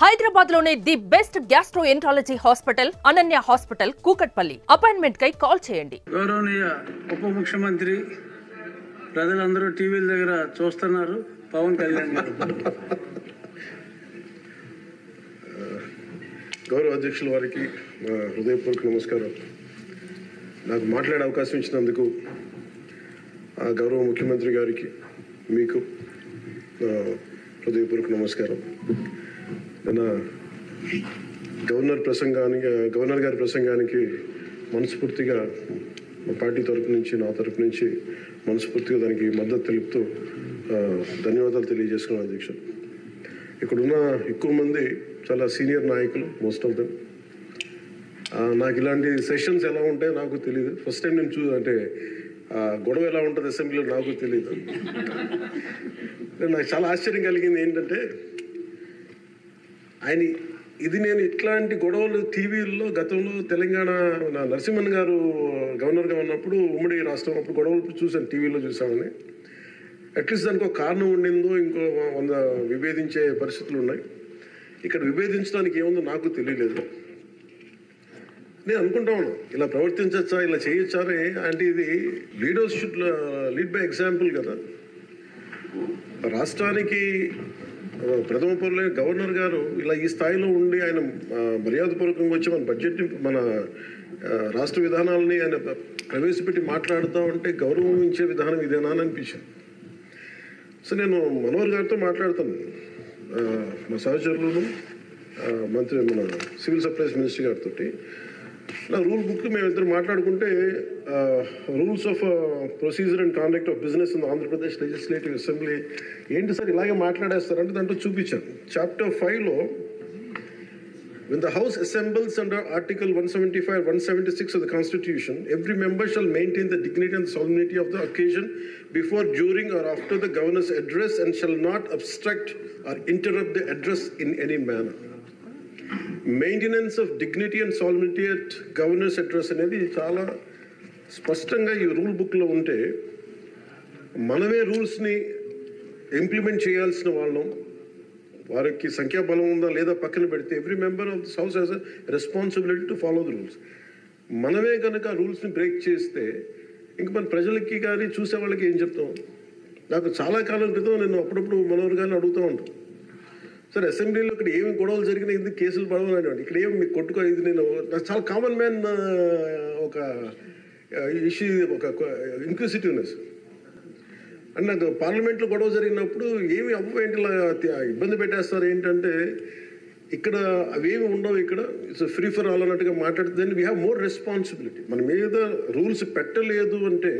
హైదరాబాద్ లోనే the best gastroenterology hospital Ananya hospital Kukatpally. Appointment కై call చేయండి. గౌరవనీయ ఉప ముఖ్యమంత్రి ప్రజలందరూ టీవీల దగ్గర చూస్తున్నారు పవన్ కళ్యాణ్ గారు. గౌరవ అధ్యక్షుల వారికి హృదయపూర్వక నమస్కారం. నాకు మాట్లాడే అవకాశం ఇచ్చినందుకు గౌరవ ముఖ్యమంత్రి గారికి మీకు హృదయపూర్వక నమస్కారం. నిన్న గవర్నర్ గారి ప్రసంగానికి మనస్ఫూర్తిగా మా పార్టీ తరఫు నుంచి నా తరఫు నుంచి మనస్ఫూర్తిగా దానికి మద్దతు తెలుపుతూ ధన్యవాదాలు తెలియజేసుకున్నాను అధ్యక్ష. ఇక్కడున్న ఎక్కువ మంది చాలా సీనియర్ నాయకులు, మోస్ట్ ఆఫ్ దెమ్. నాకు ఇలాంటి సెషన్స్ ఎలా ఉంటాయో నాకు తెలియదు. ఫస్ట్ టైం నేను అంటే గొడవ ఎలా ఉంటుంది అసెంబ్లీలో నాకు తెలియదు. నాకు చాలా ఆశ్చర్యం కలిగింది ఏంటంటే నేను ఇట్లాంటి గొడవలు టీవీల్లో గతంలో తెలంగాణ నరసింహన్ గారు గవర్నర్గా ఉన్నప్పుడు ఉమ్మడి రాష్ట్రం అప్పుడు గొడవలు చూశాను, టీవీలో చూసామని. అట్లీస్ట్ దానికి ఒక కారణం ఉండిందో ఇంకో విభేదించే పరిస్థితులు ఉన్నాయి. ఇక్కడ విభేదించడానికి ఏముందో నాకు తెలియలేదు. నేను అనుకుంటా ఉన్నాను ఇలా ప్రవర్తించచ్చా, ఇలా చేయొచ్చా అంటే ఇది leaders should lead by example కదా. రాష్ట్రానికి ప్రథమ పౌరులైన గవర్నర్ గారు ఇలా ఈ స్థాయిలో ఉండి ఆయన మర్యాదపూర్వకంగా వచ్చి మన బడ్జెట్ మన రాష్ట్ర విధానాలని ఆయన ప్రవేశపెట్టి మాట్లాడుతూ ఉంటే గౌరవించే విధానం ఇదేనా అని అనిపించింది. సో నేను మనోహర్ గారితో మాట్లాడతాను, మా సహచరులను మన సివిల్ సప్లైస్ మినిస్టర్ గారితో. నా రూల్ బుక్ మేమిద్దరు మాట్లాడుకుంటే rules of procedure and conduct of business in Andhra Pradesh legislative assembly ఏంటి సార్ ఇలాగే మాట్లాడేస్తారంటే దాంట్లో చూపించాను. Chapter 5లో when the house assembles under article 175 176 of the constitution, every member shall maintain the dignity and solemnity of the occasion before, during or after the governor's address and shall not obstruct or interrupt the address in any manner. Maintenance of dignity and solidity at governors address అనేది చాలా స్పష్టంగా ఈ rule బుక్లో ఉంటే మనమే రూల్స్ని implement చేయాల్సిన వాళ్ళం. వారికి సంఖ్యాబలం ఉందా లేదా పక్కన పెడితే every member of this house has a responsibility to follow the rules. మనమే కనుక రూల్స్ని బ్రేక్ చేస్తే ఇంక మన ప్రజలకి కానీ చూసే వాళ్ళకి ఏం చెప్తాం. నాకు చాలా కాలం క్రితం నేను అప్పుడప్పుడు మనోహర్ గారిని అడుగుతూ ఉంటాను, సార్ అసెంబ్లీలో ఇక్కడ ఏమి గొడవలు జరిగినా ఎందుకు కేసులు పడవని, ఇక్కడ ఏమి మీకు కొట్టుకో. ఇది నేను నాకు చాలా కామన్ మ్యాన్ ఒక ఇష్యూ, ఒక ఇంక్విజిటివ్నెస్. అండ్ నాకు పార్లమెంట్లో గొడవ జరిగినప్పుడు ఏమి అవ్వేంటి ఇలా ఇబ్బంది పెట్టేస్తారు ఏంటంటే ఇక్కడ అవేమి ఉండవు, ఇక్కడ ఇట్స్ ఫ్రీ ఫర్ ఆల్ అన్నట్టుగా మాట్లాడుతుంది. We have more responsibility. మన మీద రూల్స్ పెట్టలేదు అంటే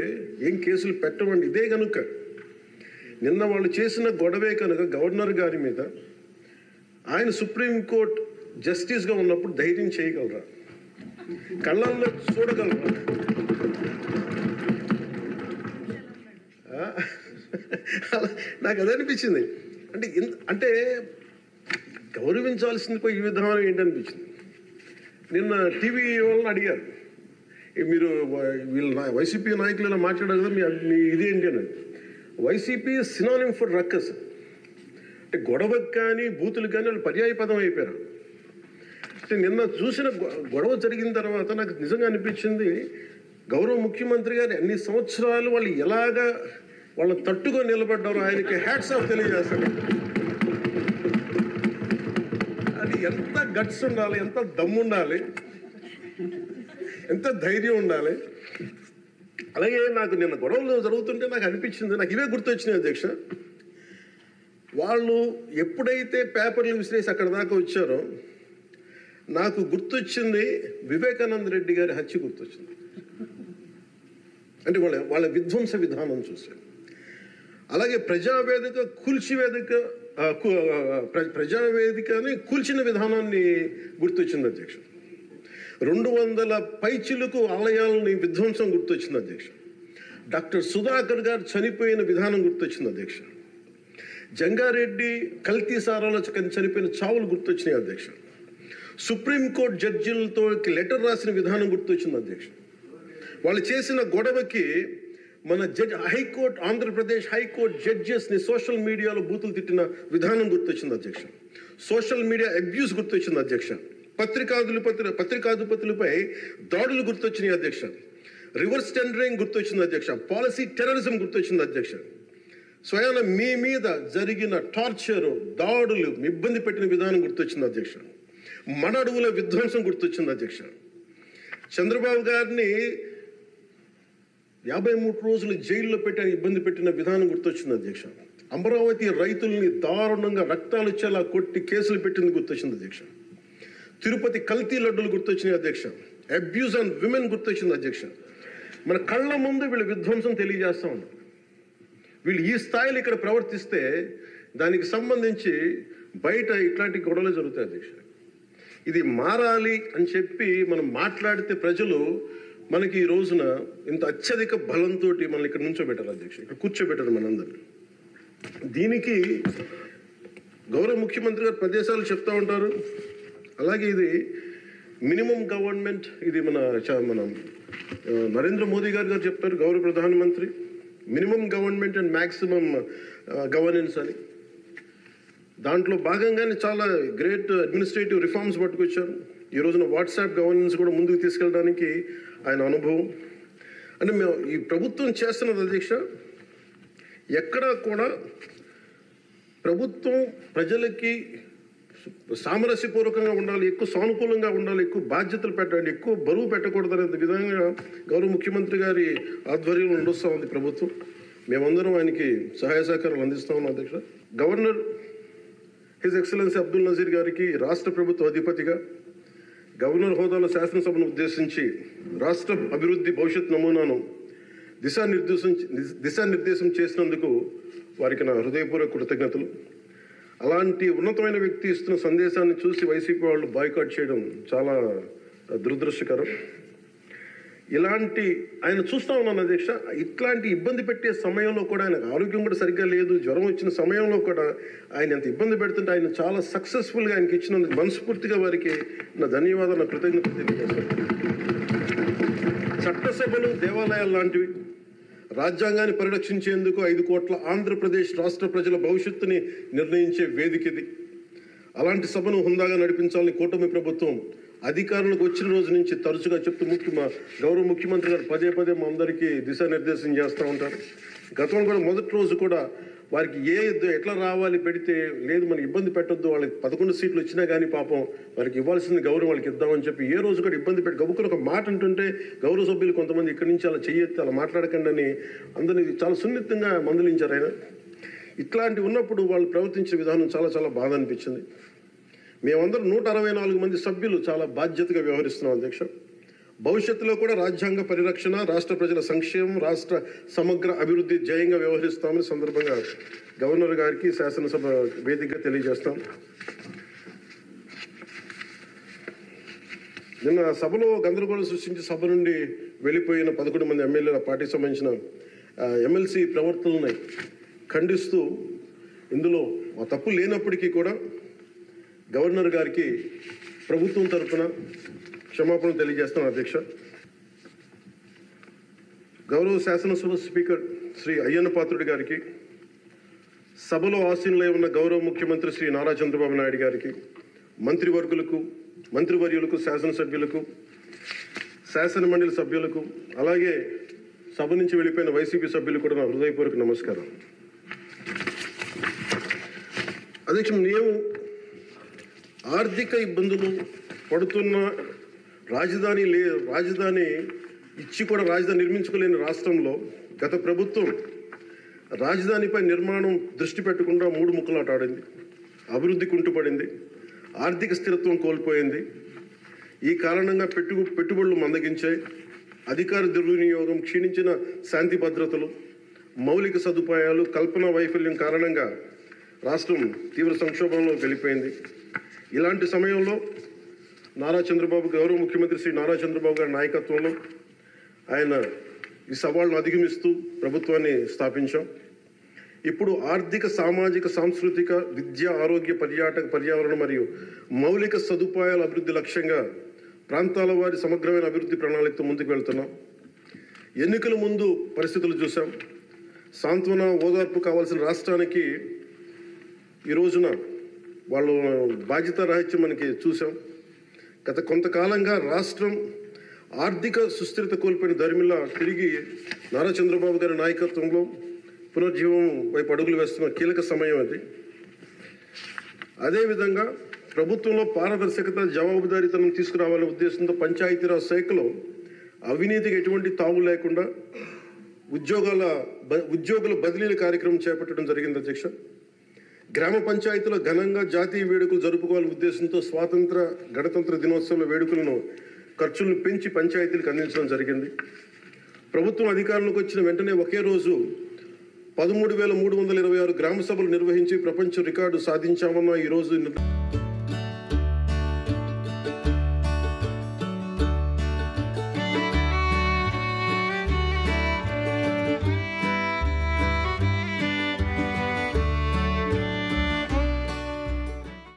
ఏం కేసులు పెట్టమండి. ఇదే కనుక నిన్న వాళ్ళు చేసిన గొడవే కనుక గవర్నర్ గారి మీద ఆయన సుప్రీంకోర్టు జస్టిస్గా ఉన్నప్పుడు ధైర్యం చేయగలరా, కళ్ళల్లో చూడగలరా? నాకు అదే అనిపించింది. అంటే గౌరవించాల్సింది పోయి ఈ విధానం ఏంటనిపించింది. నిన్న టీవీ వాళ్ళని అడిగారు, మీరు వీళ్ళ వైసీపీ నాయకులు ఇలా మాట్లాడారు కదా, మీ ఇదేంటి అని. YCP synonym for ruckus. అంటే గొడవకు కానీ బూతులు కానీ వాళ్ళు పర్యాయ పదం అయిపోయారు. అంటే నిన్న చూసిన గొడవ జరిగిన తర్వాత నాకు నిజంగా అనిపించింది, గౌరవ ముఖ్యమంత్రి గారు అన్ని సంవత్సరాలు వాళ్ళు ఎలాగా వాళ్ళ తట్టుగా నిలబడ్డారో ఆయనకి హ్యాట్స్ ఆఫ్ తెలియజేస్తాను. అది ఎంత గట్స్ ఉండాలి, ఎంత దమ్ము ఉండాలి, ఎంత ధైర్యం ఉండాలి. అలాగే నాకు నిన్న గొడవలు జరుగుతుంటే నాకు అనిపించింది, నాకు ఇవే గుర్తొచ్చినాయి అధ్యక్ష. వాళ్ళు ఎప్పుడైతే పేపర్లు విసిరేసి అక్కడ దాకా వచ్చారో నాకు గుర్తొచ్చింది వివేకానంద రెడ్డి గారి హత్య గుర్తొచ్చింది. అంటే వాళ్ళ విధ్వంస విధానం చూశారు. అలాగే ప్రజావేదికని కూల్చిన విధానాన్ని గుర్తొచ్చింది అధ్యక్ష. 200 పైచిలకు ఆలయాలని విధ్వంసం గుర్తొచ్చింది అధ్యక్ష. డాక్టర్ సుధాకర్ గారు చనిపోయిన విధానం గుర్తొచ్చింది అధ్యక్ష. జంగారెడ్డి కల్తీ సారాలో చనిపోయిన చావులు గుర్తొచ్చినాయి అధ్యక్ష. సుప్రీంకోర్టు జడ్జిలతో లెటర్ రాసిన విధానం గుర్తొచ్చింది అధ్యక్ష. వాళ్ళు చేసిన గొడవకి మన హైకోర్టు, ఆంధ్రప్రదేశ్ హైకోర్టు జడ్జెస్ని సోషల్ మీడియాలో బూతులు తిట్టిన విధానం గుర్తొచ్చింది అధ్యక్ష. సోషల్ మీడియా అబ్యూస్ గుర్తొచ్చింది అధ్యక్ష, పత్రికాధిపతులపై దాడులు గుర్తొచ్చినాయి అధ్యక్ష, రివర్స్ టెండరింగ్ గుర్తొచ్చింది అధ్యక్ష, పాలసీ టెర్రరిజం గుర్తొచ్చింది అధ్యక్ష, స్వయాన మీ మీద జరిగిన టార్చరు, దాడులు, ఇబ్బంది పెట్టిన విధానం గుర్తొచ్చింది అధ్యక్ష, మన అడవుల విధ్వంసం గుర్తొచ్చింది అధ్యక్ష, చంద్రబాబు గారిని 53 రోజులు జైల్లో పెట్టి ఇబ్బంది పెట్టిన విధానం గుర్తొచ్చింది అధ్యక్ష, అమరావతి రైతుల్ని దారుణంగా రక్తాలు వచ్చేలా కొట్టి కేసులు పెట్టింది గుర్తొచ్చింది అధ్యక్ష, తిరుపతి కల్తీ లడ్డులు గుర్తొచ్చినాయి అధ్యక్ష, అబ్యూస్ ఆన్ విమెన్ గుర్తొచ్చింది అధ్యక్ష. మన కళ్ళ ముందు వీళ్ళు విధ్వంసం తెలియజేస్తూ ఉన్నారు. వీళ్ళు ఈ స్థాయిలో ఇక్కడ ప్రవర్తిస్తే దానికి సంబంధించి బయట ఇట్లాంటి గొడవలు జరుగుతాయి అధ్యక్ష. ఇది మారాలి అని చెప్పి మనం మాట్లాడితే ప్రజలు మనకి ఈ రోజున ఇంత అత్యధిక బలంతో మనల్ని ఇక్కడ నుంచోబెట్టారు అధ్యక్ష, ఇక్కడ కూర్చోబెట్టారు మనందరినీ. దీనికి గౌరవ ముఖ్యమంత్రి గారు ప్రదేశాలు చెప్తా ఉంటారు. అలాగే ఇది మినిమం గవర్నమెంట్, ఇది మన నరేంద్ర మోదీ గారు చెప్తారు, గౌరవ ప్రధానమంత్రి, minimum government and maximum governance అని. దాంట్లో భాగంగానే చాలా గ్రేట్ అడ్మినిస్ట్రేటివ్ రిఫార్మ్స్ పట్టుకొచ్చారు. ఈ రోజున వాట్సాప్ గవర్నెన్స్ కూడా ముందుకు తీసుకెళ్ళడానికి ఆయన అనుభవం. అంటే మేము ఈ ప్రభుత్వం చేస్తున్నది అధ్యక్ష, ఎక్కడా కూడా ప్రభుత్వం ప్రజలకి సామరస్యపూర్వకంగా ఉండాలి, ఎక్కువ సానుకూలంగా ఉండాలి, ఎక్కువ బాధ్యతలు పెట్టాలి, ఎక్కువ బరువు పెట్టకూడదు అనే విధంగా గౌరవ ముఖ్యమంత్రి గారి ఆధ్వర్యంలో నడుస్తూ ఉంది ప్రభుత్వం. మేమందరం ఆయనకి సహాయ సహకారాలు అందిస్తా ఉన్నాం అధ్యక్ష. Governor his excellency Abdul Nazeer గారికి రాష్ట్ర ప్రభుత్వ అధిపతిగా గవర్నర్ హోదాలో శాసనసభను ఉద్దేశించి రాష్ట్ర అభివృద్ధి భవిష్యత్ నమూనాను దిశానిర్దేశం చేసినందుకు వారికి నా హృదయపూర్వక కృతజ్ఞతలు. అలాంటి ఉన్నతమైన వ్యక్తి ఇస్తున్న సందేశాన్ని చూసి వైసీపీ వాళ్ళు బాయ్కాట్ చేయడం చాలా దురదృష్టకరం. ఇలాంటి ఆయన చూస్తా ఉన్నాను అధ్యక్ష, ఇట్లాంటి ఇబ్బంది పెట్టే సమయంలో కూడా ఆయనకు ఆరోగ్యం కూడా సరిగ్గా లేదు, జ్వరం వచ్చిన సమయంలో కూడా ఆయన ఎంత ఇబ్బంది పెడుతుంటే ఆయన చాలా సక్సెస్ఫుల్గా ఆయనకి ఇచ్చినందుకు మనస్ఫూర్తిగా వారికి నా ధన్యవాదాలు, నా కృతజ్ఞతలు తెలియజేస్తాను. చట్టసభలు దేవాలయాలు లాంటివి రాజ్యాంగాన్ని పరిరక్షించేందుకు 5 కోట్ల ఆంధ్రప్రదేశ్ రాష్ట్ర ప్రజల భవిష్యత్తుని నిర్ణయించే వేదిక ఇది. అలాంటి సభను హుందాగా నడిపించాలని కూటమి ప్రభుత్వం అధికారులకు వచ్చిన రోజు నుంచి తరచుగా చెప్తూ గౌరవ ముఖ్యమంత్రి గారు పదే మా అందరికీ దిశానిర్దేశం చేస్తూ ఉంటారు. గతంలో కూడా మొదటి రోజు కూడా వారికి ఎట్లా రావాలి పెడితే లేదు మనం ఇబ్బంది పెట్టొద్దు, వాళ్ళకి 11 సీట్లు వచ్చినా కానీ పాపం వారికి ఇవ్వాల్సిన గౌరవం వాళ్ళకి ఇద్దామని చెప్పి ఏ రోజు కూడా ఇబ్బంది పెట్టి గబుక్కుని ఒక మాట అంటుంటే గౌరవ సభ్యులు కొంతమంది ఇక్కడి నుంచి అలా చెయ్యొద్దు, అలా మాట్లాడకండి అని అందరినీ చాలా సున్నితంగా మందలించారు ఆయన. ఇట్లాంటి ఉన్నప్పుడు వాళ్ళు ప్రవర్తించే విధానం చాలా బాధ అనిపించింది. మేమందరం 164 మంది సభ్యులు చాలా బాధ్యతగా వ్యవహరిస్తున్నాం అధ్యక్ష. భవిష్యత్తులో కూడా రాజ్యాంగ పరిరక్షణ, రాష్ట్ర ప్రజల సంక్షేమం, రాష్ట్ర సమగ్ర అభివృద్ధి ధ్యేయంగా వ్యవహరిస్తామని సందర్భంగా గవర్నర్ గారికి శాసనసభ వేదికగా తెలియజేస్తాం. నిన్న సభలో గందరగోళం సృష్టించి సభ నుండి వెళ్ళిపోయిన 11 మంది ఎమ్మెల్యేల పార్టీకి సంబంధించిన ఎమ్మెల్సీ ప్రవర్తనని ఖండిస్తూ ఇందులో తప్పు లేనప్పటికీ కూడా గవర్నర్ గారికి ప్రభుత్వం తరఫున క్షమాపణ తెలియజేస్తాను అధ్యక్ష. గౌరవ శాసనసభ స్పీకర్ శ్రీ అయ్యన్న పాత్రుడి గారికి, సభలో ఆసీనులై ఉన్న గౌరవ ముఖ్యమంత్రి శ్రీ నారా చంద్రబాబు నాయుడు గారికి, మంత్రివర్యులకు, శాసనసభ్యులకు, శాసనమండలి సభ్యులకు, అలాగే సభ నుంచి వెళ్ళిపోయిన వైసీపీ సభ్యులకు కూడా నా హృదయపూర్వక నమస్కారం. అధ్యక్ష, మేము ఆర్థిక ఇబ్బందులు పడుతున్న రాజధాని ఇచ్చి కూడా రాజధాని నిర్మించుకోలేని రాష్ట్రంలో గత ప్రభుత్వం రాజధానిపై నిర్మాణం దృష్టి పెట్టకుండా 3 ముక్కలాట ఆడింది. అభివృద్ధి కుంటుపడింది, ఆర్థిక స్థిరత్వం కోల్పోయింది. ఈ కారణంగా పెట్టుబడులు మందగించాయి, అధికార దుర్వినియోగం, క్షీణించిన శాంతి భద్రతలు, మౌలిక సదుపాయాలు, కల్పన వైఫల్యం కారణంగా రాష్ట్రం తీవ్ర సంక్షోభంలో వెళ్ళిపోయింది. ఇలాంటి సమయంలో గౌరవ ముఖ్యమంత్రి శ్రీ నారా చంద్రబాబు గారి నాయకత్వంలో ఆయన ఈ సవాళ్ళను అధిగమిస్తూ ప్రభుత్వాన్ని స్థాపించాం. ఇప్పుడు ఆర్థిక, సామాజిక, సాంస్కృతిక, విద్య, ఆరోగ్య, పర్యావరణ మరియు మౌలిక సదుపాయాల అభివృద్ధి లక్ష్యంగా ప్రాంతాల వారి సమగ్రమైన అభివృద్ధి ప్రణాళికతో ముందుకు వెళ్తున్నాం. ఎన్నికల ముందు పరిస్థితులు చూసాం. సాంత్వన, ఓదార్పు కావాల్సిన రాష్ట్రానికి ఈ రోజున వాళ్ళు బాధ్యత రాహిత్యం మనకి చూసాం. గత కొంతకాలంగా రాష్ట్రం ఆర్థిక సుస్థిరత కోల్పోయిన ధర్మిలా తిరిగి నారా చంద్రబాబు గారి నాయకత్వంలో పునర్జీవం వైపు అడుగులు వేస్తున్న కీలక సమయం అది. అదేవిధంగా ప్రభుత్వంలో పారదర్శకత, జవాబుదారీతనం తీసుకురావాలనే ఉద్దేశంతో పంచాయతీరాజ్ శాఖలో అవినీతికి ఎటువంటి తావు లేకుండా ఉద్యోగుల బదిలీల కార్యక్రమం చేపట్టడం జరిగింది అధ్యక్ష. గ్రామ పంచాయతీలో ఘనంగా జాతీయ వేడుకలు జరుపుకోవాలనే ఉద్దేశంతో గణతంత్ర దినోత్సవ వేడుకలను ఖర్చులను పెంచి పంచాయతీలకు అందించడం జరిగింది. ప్రభుత్వం అధికారంలోకి వచ్చిన వెంటనే ఒకే రోజు 13,326 గ్రామ సభలు నిర్వహించి ప్రపంచ రికార్డు సాధించామన్న ఈరోజు